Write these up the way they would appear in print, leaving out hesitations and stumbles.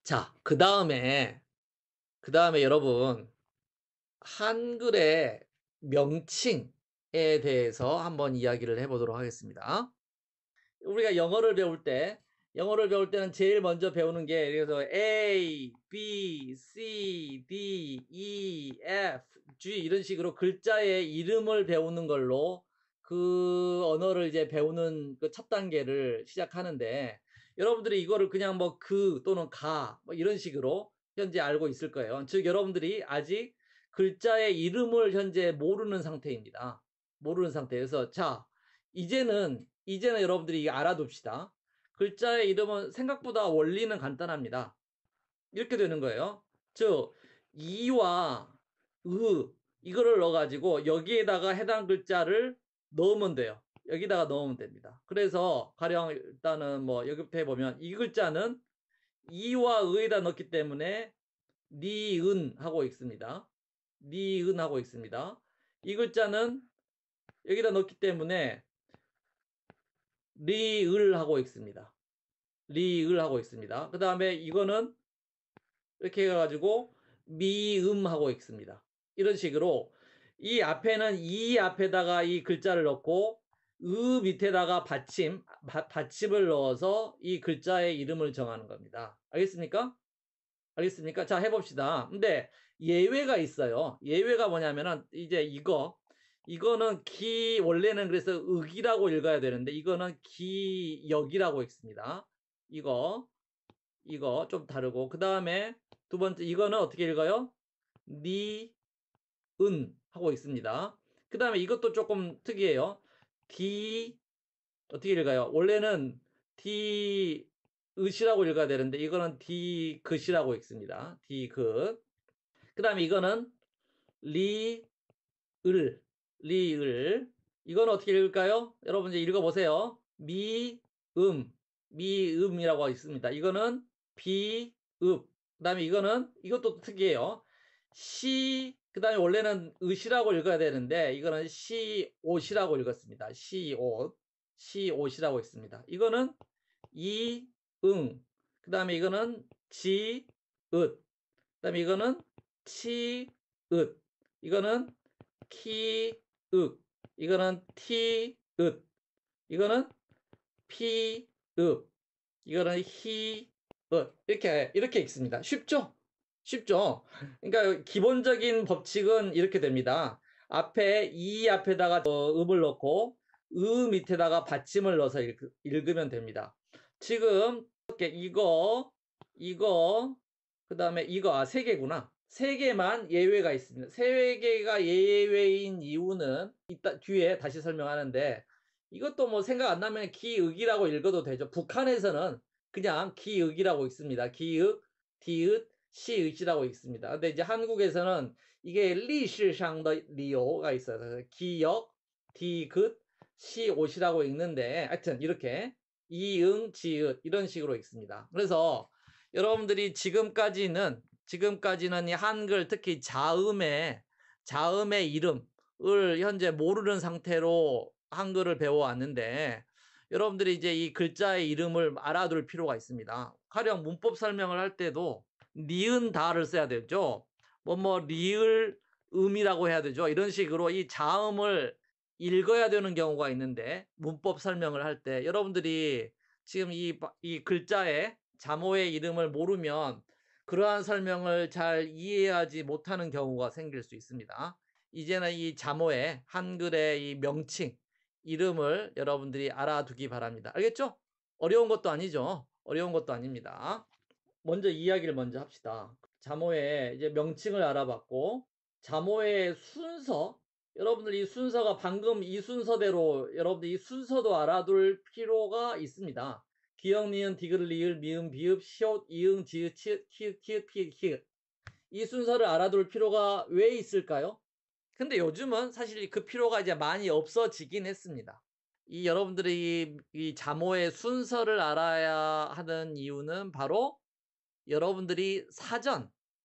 자, 그 다음에 여러분, 한글의 명칭에 대해서 한번 이야기를 해보도록 하겠습니다. 우리가 영어를 배울 때는 제일 먼저 배우는 게, 그래서 A, B, C, D, E, F, G 이런 식으로 글자의 이름을 배우는 걸로 그 언어를 이제 배우는 그 첫 단계를 시작하는데, 여러분들이 이거를 그냥 뭐 그 또는 가 뭐 이런 식으로 현재 알고 있을 거예요. 즉 여러분들이 아직 글자의 이름을 현재 모르는 상태입니다. 모르는 상태에서, 자, 이제는 여러분들이 이게 알아둡시다. 글자의 이름은 생각보다 원리는 간단합니다. 이렇게 되는 거예요. 즉 이와 으 이거를 넣어 가지고 여기에다가 해당 글자를 넣으면 돼요. 여기다가 넣으면 됩니다. 그래서 가령 일단은 뭐 여기부터 해보면, 이 글자는 이와 의에다 넣기 때문에 니은 하고 있습니다. 니은 하고 있습니다. 이 글자는 여기다 넣기 때문에 리을 하고 있습니다. 리을 하고 있습니다. 그 다음에 이거는 이렇게 해가지고 미음 하고 있습니다. 이런 식으로 이 앞에는 이 앞에다가 이 글자를 넣고 으 밑에다가 받침을 넣어서 이 글자의 이름을 정하는 겁니다. 알겠습니까? 알겠습니까? 자, 해봅시다. 근데 예외가 있어요. 예외가 뭐냐면은 이제 이거는 원래는 그래서 윽이라고 읽어야 되는데 이거는 기역이라고 읽습니다. 이거 좀 다르고, 그 다음에 두 번째 이거는 어떻게 읽어요? 니은 하고 있습니다. 그 다음에 이것도 조금 특이해요. 디 어떻게 읽어요? 원래는 디으시라고 읽어야 되는데 이거는 디귿이라고 읽습니다. 디귿. 그 다음에 이거는 리을 리을. 이건 어떻게 읽을까요? 여러분 이제 읽어보세요. 미음이라고 있습니다. 이거는 비읍. 그 다음에 이것도 특이해요. 그 다음에 원래는 으시라고 읽어야 되는데 이거는 시옷이라고 읽었습니다. 시옷이라고 있습니다. 이거는 이응. 그 다음에 이거는 지읒. 그 다음에 이거는 치읒. 이거는 키윽. 이거는 티읒. 이거는 피읍. 이거는 히읗. 이렇게 읽습니다. 쉽죠? 쉽죠? 그러니까 기본적인 법칙은 이렇게 됩니다. 이 앞에다가 음을 넣고 으 밑에다가 받침을 넣어서 읽으면 됩니다. 지금 이렇게 이거 그다음에 세 개구나. 세 개만 예외가 있습니다. 세 개가 예외인 이유는 이따 뒤에 다시 설명하는데, 이것도 뭐 생각 안 나면 기윽이라고 읽어도 되죠. 북한에서는 그냥 기윽이라고 읽습니다. 기윽, 디귿, 시읒이라고 읽습니다. 근데 이제 한국에서는 이게 리시상의 리오가 있어서 기역, 디귿, 시옷이라고 읽는데, 하여튼 이렇게 이응, 지읒 이런 식으로 읽습니다. 그래서 여러분들이 지금까지는 이 한글, 특히 자음의 이름을 현재 모르는 상태로 한글을 배워왔는데, 여러분들이 이제 이 글자의 이름을 알아둘 필요가 있습니다. 가령 문법 설명을 할 때도 니은 다를 써야 되죠. 리을 음이라고 해야 되죠. 이런 식으로 이 자음을 읽어야 되는 경우가 있는데, 문법 설명을 할 때 여러분들이 지금 이 글자의 자모의 이름을 모르면 그러한 설명을 잘 이해하지 못하는 경우가 생길 수 있습니다. 이제는 이 자모의 한글의 이 명칭, 이름을 여러분들이 알아두기 바랍니다. 알겠죠? 어려운 것도 아니죠. 어려운 것도 아닙니다. 먼저 이야기를 먼저 합시다. 자모의 이제 명칭을 알아봤고, 자모의 순서, 여러분들 이 순서가 방금 이 순서대로 여러분들 이 순서도 알아둘 필요가 있습니다. 기역, 니은, 디귿, 리을, 미음, 비읍, 시옷, 이응, 지읒, 치읒, 키읔, 키읔, 피읔, 히읗. 이 순서를 알아둘 필요가 왜 있을까요? 근데 요즘은 사실 그 필요가 이제 많이 없어지긴 했습니다. 여러분들이 이 자모의 순서를 알아야 하는 이유는 바로 여러분들이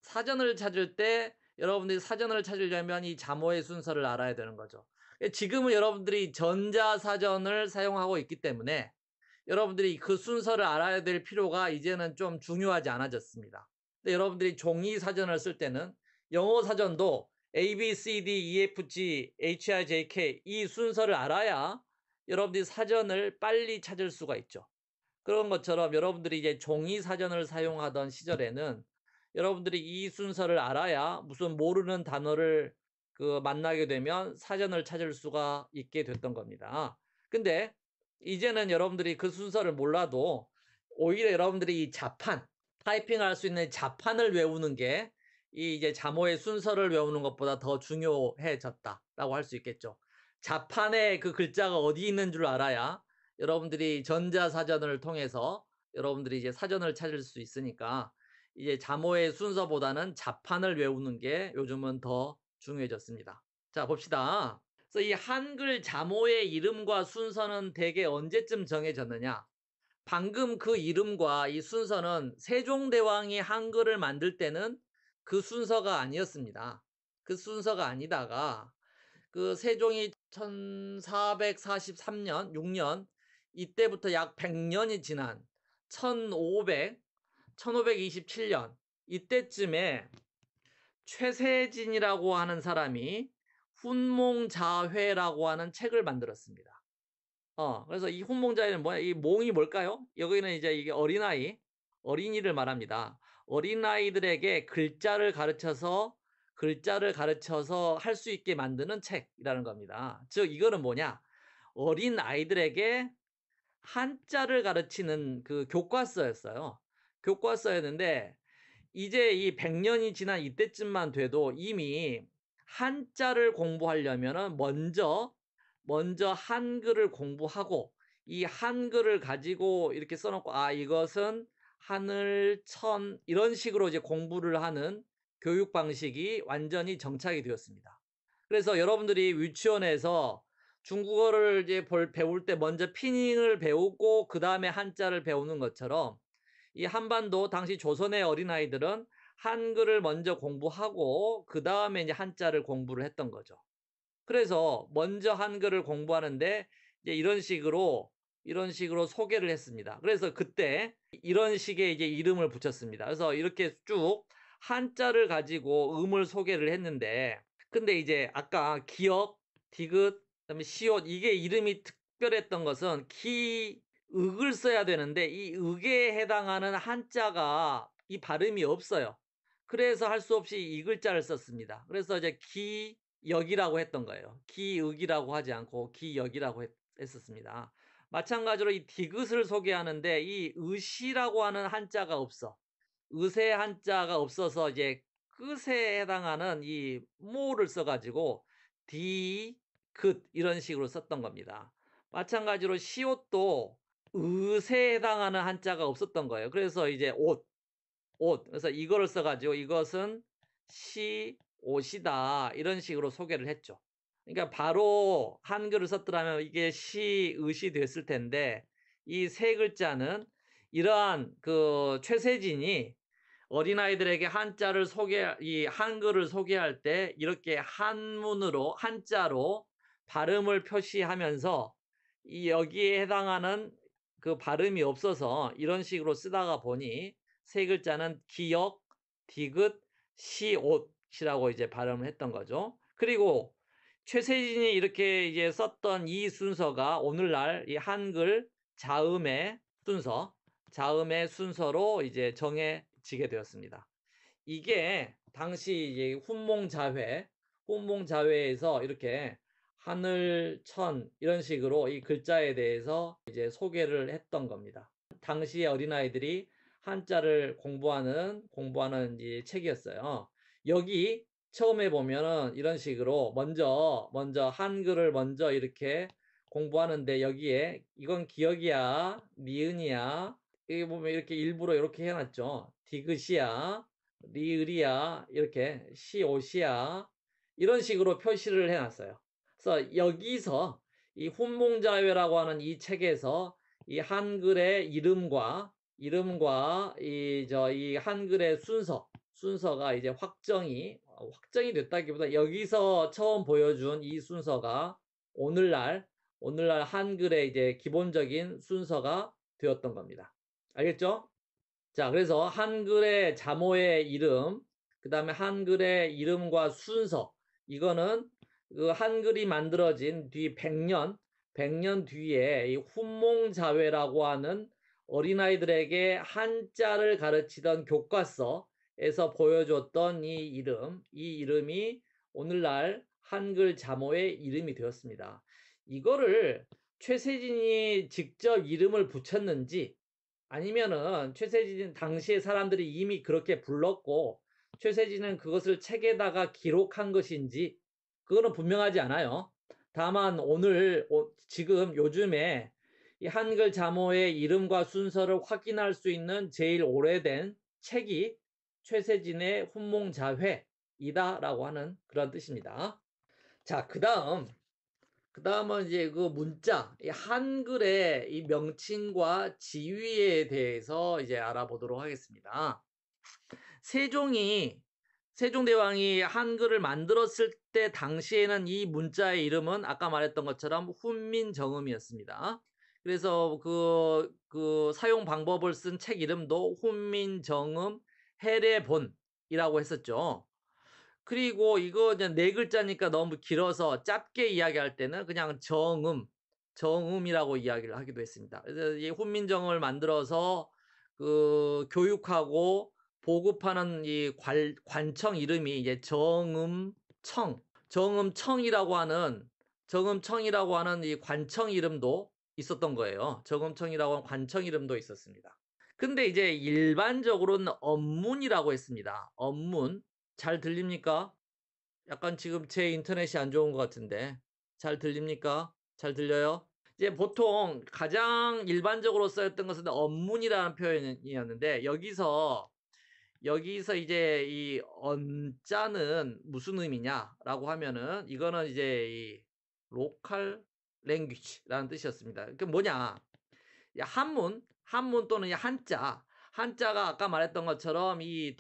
사전을 찾을 때, 여러분들이 사전을 찾으려면 이 자모의 순서를 알아야 되는 거죠. 지금은 여러분들이 전자사전을 사용하고 있기 때문에 여러분들이 그 순서를 알아야 될 필요가 이제는 좀 중요하지 않아졌습니다. 근데 여러분들이 종이 사전을 쓸 때는 영어 사전도 A, B, C, D, E, F, G, H, I, J, K 이 순서를 알아야 여러분들이 사전을 빨리 찾을 수가 있죠. 그런 것처럼 여러분들이 이제 종이 사전을 사용하던 시절에는 여러분들이 이 순서를 알아야 무슨 모르는 단어를 만나게 되면 사전을 찾을 수가 있게 됐던 겁니다. 근데 이제는 여러분들이 그 순서를 몰라도 오히려 여러분들이 이 자판, 타이핑할 수 있는 자판을 외우는 게 이 이제 자모의 순서를 외우는 것보다 더 중요해졌다라고 할 수 있겠죠. 자판에 그 글자가 어디 있는 줄 알아야 여러분들이 전자사전을 통해서 여러분들이 이제 사전을 찾을 수 있으니까 이제 자모의 순서보다는 자판을 외우는 게 요즘은 더 중요해졌습니다. 자, 봅시다. 그래서 이 한글 자모의 이름과 순서는 대개 언제쯤 정해졌느냐? 방금 그 이름과 이 순서는 세종대왕이 한글을 만들 때는 그 순서가 아니었습니다. 그 순서가 아니다가 그 세종이 1443년, 6년 이때부터 약 100년이 지난 1527년 이때쯤에 최세진이라고 하는 사람이 훈몽자회라고 하는 책을 만들었습니다. 그래서 이 훈몽자회는 뭐야? 이 몽이 뭘까요? 여기는 이제 이게 어린이를 말합니다. 어린아이들에게 글자를 가르쳐서 할 수 있게 만드는 책이라는 겁니다. 즉, 이거는 뭐냐? 어린아이들에게 한자를 가르치는 그 교과서였어요. 교과서였는데, 이제 이 100년이 지난 이때쯤만 돼도 이미 한자를 공부하려면은 먼저 한글을 공부하고 이 한글을 가지고 이렇게 써놓고 이것은 하늘, 천 이런 식으로 이제 공부를 하는 교육 방식이 완전히 정착이 되었습니다. 그래서 여러분들이 유치원에서 중국어를 이제 배울 때 먼저 피닝을 배우고 그 다음에 한자를 배우는 것처럼 이 한반도 당시 조선의 어린아이들은 한글을 먼저 공부하고 그 다음에 이제 한자를 공부를 했던 거죠. 그래서 먼저 한글을 공부하는데 이제 이런 식으로 소개를 했습니다. 그래서 그때 이런 식의 이제 이름을 붙였습니다. 그래서 이렇게 쭉 한자를 가지고 음을 소개를 했는데, 근데 이제 아까 기역, 디귿, 그다음에 시옷 이게 이름이 특별했던 것은 기읍을 써야 되는데 이 읍에 해당하는 한자가 이 발음이 없어요. 그래서 할 수 없이 이 글자를 썼습니다. 그래서 이제 기역이라고 했던 거예요. 기읍이라고 하지 않고 기역이라고 했었습니다. 마찬가지로 이 디귿을 소개하는데 이 으시라고 하는 한자가 없어. 으세 한자가 없어서 이제 끝에 해당하는 이 모를 써가지고 디귿 이런 식으로 썼던 겁니다. 마찬가지로 시옷도 으세에 해당하는 한자가 없었던 거예요. 그래서 이제 옷. 그래서 이거를 써가지고 이것은 시옷이다 이런 식으로 소개를 했죠. 그러니까 바로 한글을 썼더라면 이게 시옷이 됐을 텐데 이 세 글자는 이러한 그 최세진이 어린아이들에게 이 한글을 소개할 때 이렇게 한자로 발음을 표시하면서 이 여기에 해당하는 그 발음이 없어서 이런 식으로 쓰다가 보니 세 글자는 기역, 디귿, 시옷이라고 이제 발음을 했던 거죠. 그리고 최세진이 이렇게 이제 썼던 이 순서가 오늘날 이 한글 자음의 순서로 이제 정해지게 되었습니다. 이게 당시 이제 훈몽자회에서 이렇게 하늘, 천 이런 식으로 이 글자에 대해서 이제 소개를 했던 겁니다. 당시의 어린아이들이 한자를 공부하는 이제 책이었어요. 여기 처음에 보면은 이런 식으로 먼저 한글을 먼저 이렇게 공부하는데 여기에 이건 기역이야, 니은이야. 여기 보면 이렇게 일부러 이렇게 해놨죠. 디귿이야, 리을이야, 이렇게 시옷이야. 이런 식으로 표시를 해놨어요. 그래서 여기서 이 훈몽자회라고 하는 이 책에서 이 한글의 이름과 이 한글의 순서가 이제 확정이 됐다기보다 여기서 처음 보여준 이 순서가 오늘날 오늘날 한글의 이제 기본적인 순서가 되었던 겁니다. 알겠죠? 자, 그래서 한글의 자모의 이름, 그 다음에 한글의 이름과 순서, 이거는 그 한글이 만들어진 뒤 100년 뒤에 이 훈몽자회라고 하는 어린아이들에게 한자를 가르치던 교과서에서 보여줬던 이 이름이 오늘날 한글 자모의 이름이 되었습니다. 이거를 최세진이 직접 이름을 붙였는지 아니면은 최세진 당시에 사람들이 이미 그렇게 불렀고 최세진은 그것을 책에다가 기록한 것인지 그거는 분명하지 않아요. 다만 지금 요즘에 이 한글 자모의 이름과 순서를 확인할 수 있는 제일 오래된 책이 최세진의 훈몽자회이다라고 하는 그런 뜻입니다. 자, 그다음은 이제 그 문자, 이 한글의 이 명칭과 지위에 대해서 이제 알아보도록 하겠습니다. 세종대왕이 한글을 만들었을 때 당시에는 이 문자의 이름은 아까 말했던 것처럼 훈민정음이었습니다. 그래서 그 사용 방법을 쓴 책 이름도 훈민정음 해례본이라고 했었죠. 그리고 이거 이제 네 글자니까 너무 길어서 짧게 이야기할 때는 그냥 정음이라고 이야기를 하기도 했습니다. 그래서 이 훈민정음을 만들어서 그 교육하고 보급하는 이 관청 이름이 이제 정음청이라고 하는 이 관청 이름도 있었던 거예요. 정음청이라고 하는 관청 이름도 있었습니다. 근데 이제 일반적으로는 언문이라고 했습니다. 언문. 잘 들립니까? 약간 지금 제 인터넷이 안 좋은 것 같은데. 잘 들립니까? 잘 들려요? 이제 보통 가장 일반적으로 쓰였던 것은 언문이라는 표현이었는데 여기서 이제 이 언자는 무슨 의미냐라고 하면은 이거는 이제 이 로컬 랭귀지라는 뜻이었습니다. 그 뭐냐? 한문 또는 한자가 아까 말했던 것처럼 이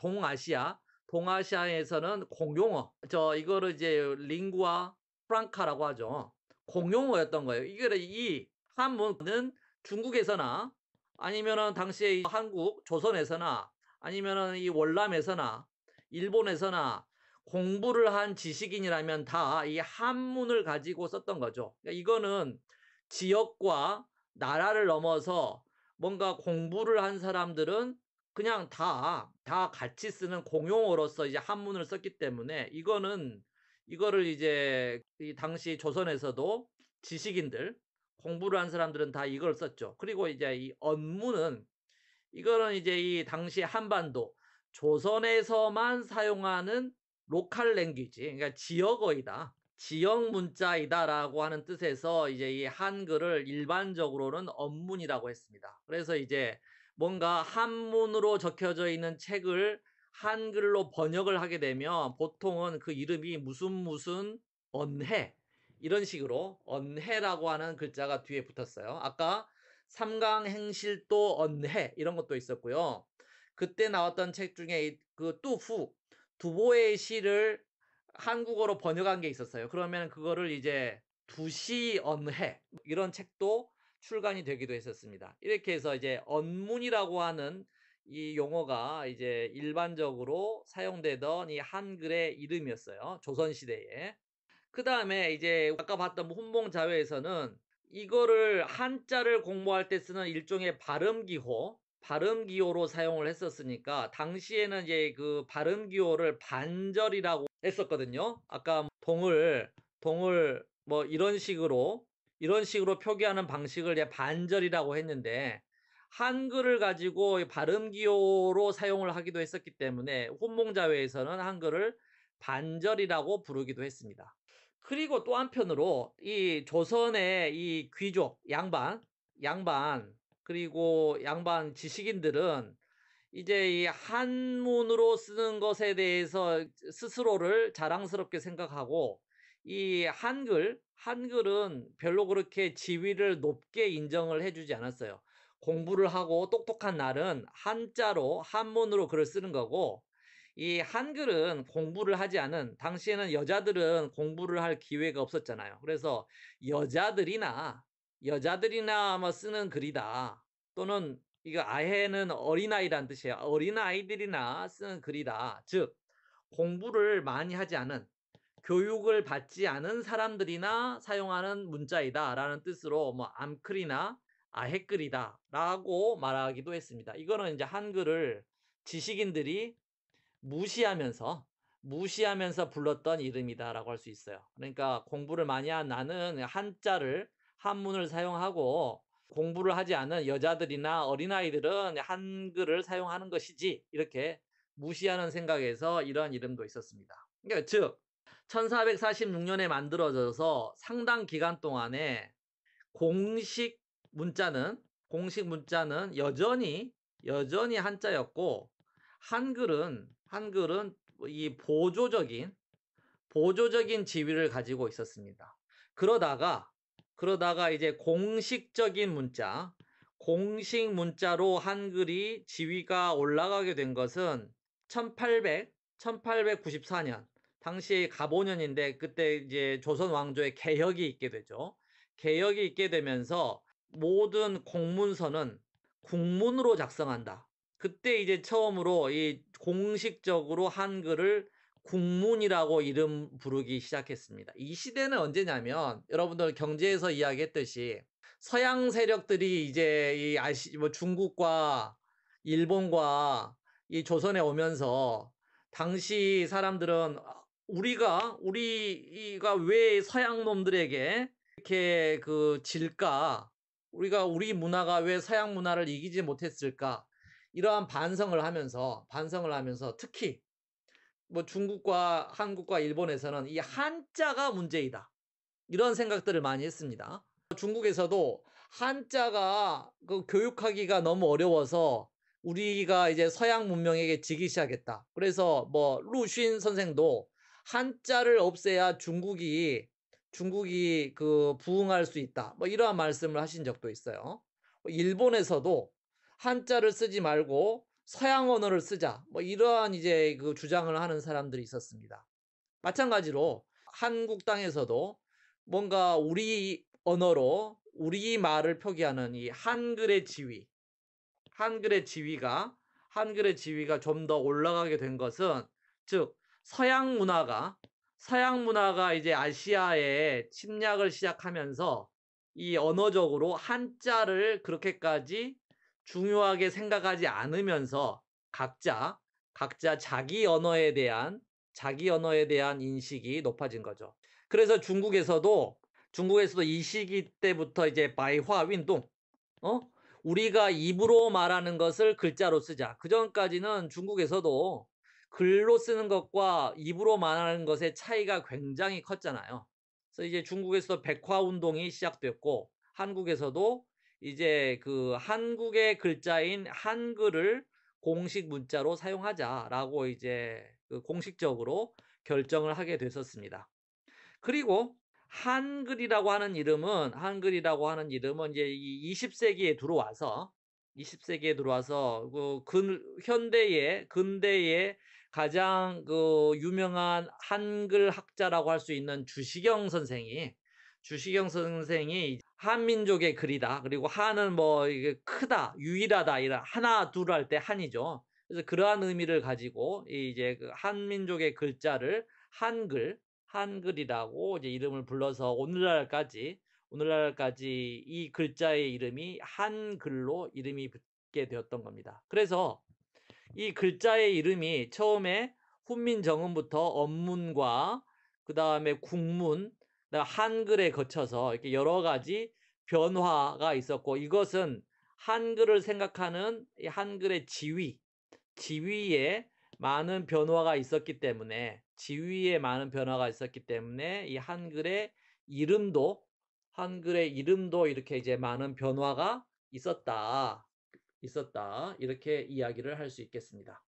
동아시아에서는 공용어, 이거를 이제 링구아 프랑카라고 하죠. 공용어였던 거예요. 이 한문은 중국에서나 아니면은 당시에 한국 조선에서나 아니면은 이 월남에서나 일본에서나 공부를 한 지식인이라면 다 이 한문을 가지고 썼던 거죠. 그러니까 이거는 지역과 나라를 넘어서 뭔가 공부를 한 사람들은 그냥 다 같이 쓰는 공용어로서 이제 한문을 썼기 때문에 이거를 이제 이 당시 조선에서도 지식인들, 공부를 한 사람들은 다 이걸 썼죠. 그리고 이제 이 언문은 이거는 이제 이 당시 한반도 조선에서만 사용하는 로컬 랭귀지, 그러니까 지역어이다. 지역 문자이다라고 하는 뜻에서 이제 이 한글을 일반적으로는 언문이라고 했습니다. 그래서 이제 뭔가 한문으로 적혀져 있는 책을 한글로 번역을 하게 되면 보통은 그 이름이 무슨 언해 이런 식으로 언해라고 하는 글자가 뒤에 붙었어요. 아까 삼강행실도 언해 이런 것도 있었고요. 그때 나왔던 책 중에 그 두보의 시를 한국어로 번역한 게 있었어요. 그러면 그거를 이제 두시언해 이런 책도 출간이 되기도 했었습니다. 이렇게 해서 이제 언문이라고 하는 이 용어가 이제 일반적으로 사용되던 이 한글의 이름이었어요. 조선시대에. 그 다음에 이제 아까 봤던 훈몽자회에서는 이거를 한자를 공부할 때 쓰는 일종의 발음기호로 사용을 했었으니까 당시에는 이제 그 발음기호를 반절이라고 했었거든요. 아까 동을 뭐 이런 식으로 표기하는 방식을 이제 반절이라고 했는데 한글을 가지고 발음기호로 사용을 하기도 했었기 때문에 훈몽자회에서는 한글을 반절이라고 부르기도 했습니다. 그리고 또 한편으로 이 조선의 이 귀족 그리고 양반 지식인들은 이제 이 한문으로 쓰는 것에 대해서 스스로를 자랑스럽게 생각하고 이 한글은 별로 그렇게 지위를 높게 인정을 해주지 않았어요. 공부를 하고 똑똑한 날은 한문으로 글을 쓰는 거고 이 한글은 공부를 하지 않은 당시에는 여자들은 공부를 할 기회가 없었잖아요. 그래서 여자들이나 여자들이나 뭐 쓰는 글이다. 또는 이거 아해는 어린아이란 뜻이에요. 어린아이들이나 쓰는 글이다. 즉 공부를 많이 하지 않은 교육을 받지 않은 사람들이나 사용하는 문자이다라는 뜻으로 뭐 암클이나 아해글이다라고 말하기도 했습니다. 이거는 이제 한글을 지식인들이 무시하면서 불렀던 이름이다라고 할 수 있어요. 그러니까 공부를 많이 한 나는 한자를 한문을 사용하고 공부를 하지 않은 여자들이나 어린아이들은 한글을 사용하는 것이지 이렇게 무시하는 생각에서 이러한 이름도 있었습니다. 그러니까 즉 1446년에 만들어져서 상당 기간 동안에 공식 문자는 여전히 한자였고 한글은 이 보조적인 지위를 가지고 있었습니다. 그러다가 이제 공식 문자로 한글이 지위가 올라가게 된 것은 1894년 당시 갑오년인데 그때 이제 조선 왕조의 개혁이 있게 되죠. 개혁이 있게 되면서 모든 공문서는 국문으로 작성한다. 그때 이제 처음으로 이 공식적으로 한글을 국문이라고 이름 부르기 시작했습니다. 이 시대는 언제냐면 여러분들 경제에서 이야기했듯이 서양 세력들이 이제 뭐 중국과 일본과 이 조선에 오면서 당시 사람들은 우리가 왜 서양 놈들에게 이렇게 질까? 우리 문화가 왜 서양 문화를 이기지 못했을까? 이러한 반성을 하면서 특히 뭐 중국과 한국과 일본에서는 이 한자가 문제이다. 이런 생각들을 많이 했습니다. 중국에서도 한자가 교육하기가 너무 어려워서 우리가 이제 서양 문명에게 지기 시작했다. 그래서 뭐 루쉰 선생도 한자를 없애야 중국이 부흥할 수 있다. 뭐 이러한 말씀을 하신 적도 있어요. 일본에서도 한자를 쓰지 말고 서양 언어를 쓰자. 뭐 이러한 이제 주장을 하는 사람들이 있었습니다. 마찬가지로 한국 땅에서도 뭔가 우리 언어로 우리 말을 표기하는 이 한글의 지위가 좀 더 올라가게 된 것은 즉 서양 문화가 이제 아시아에 침략을 시작하면서 이 언어적으로 한자를 그렇게까지 중요하게 생각하지 않으면서 각자 자기 언어에 대한 인식이 높아진 거죠. 그래서 중국에서도 이 시기 때부터 이제 바이화 운동, 우리가 입으로 말하는 것을 글자로 쓰자. 그 전까지는 중국에서도 글로 쓰는 것과 입으로 말하는 것의 차이가 굉장히 컸잖아요. 그래서 이제 중국에서 백화 운동이 시작됐고 한국에서도 이제 한국의 글자인 한글을 공식 문자로 사용하자라고 이제 공식적으로 결정을 하게 됐었습니다. 그리고 한글이라고 하는 이름은 이제 이 20세기에 들어와서 근대의 가장 유명한 한글 학자라고 할 수 있는 주시경 선생이 한민족의 글이다. 그리고 한은 뭐 이게 크다, 유일하다 이런 하나 둘 할 때 한이죠. 그래서 그러한 의미를 가지고 이제 한민족의 글자를 한글이라고 이제 이름을 불러서 오늘날까지 이 글자의 이름이 한글로 이름이 붙게 되었던 겁니다. 그래서 이 글자의 이름이 처음에 훈민정음부터 언문과 그다음에 국문, 한글에 거쳐서 이렇게 여러 가지 변화가 있었고 이것은 한글을 생각하는 이 한글의 지위에 많은 변화가 있었기 때문에 이 한글의 이름도 이렇게 이제 많은 변화가 있었다. 이렇게 이야기를 할 수 있겠습니다.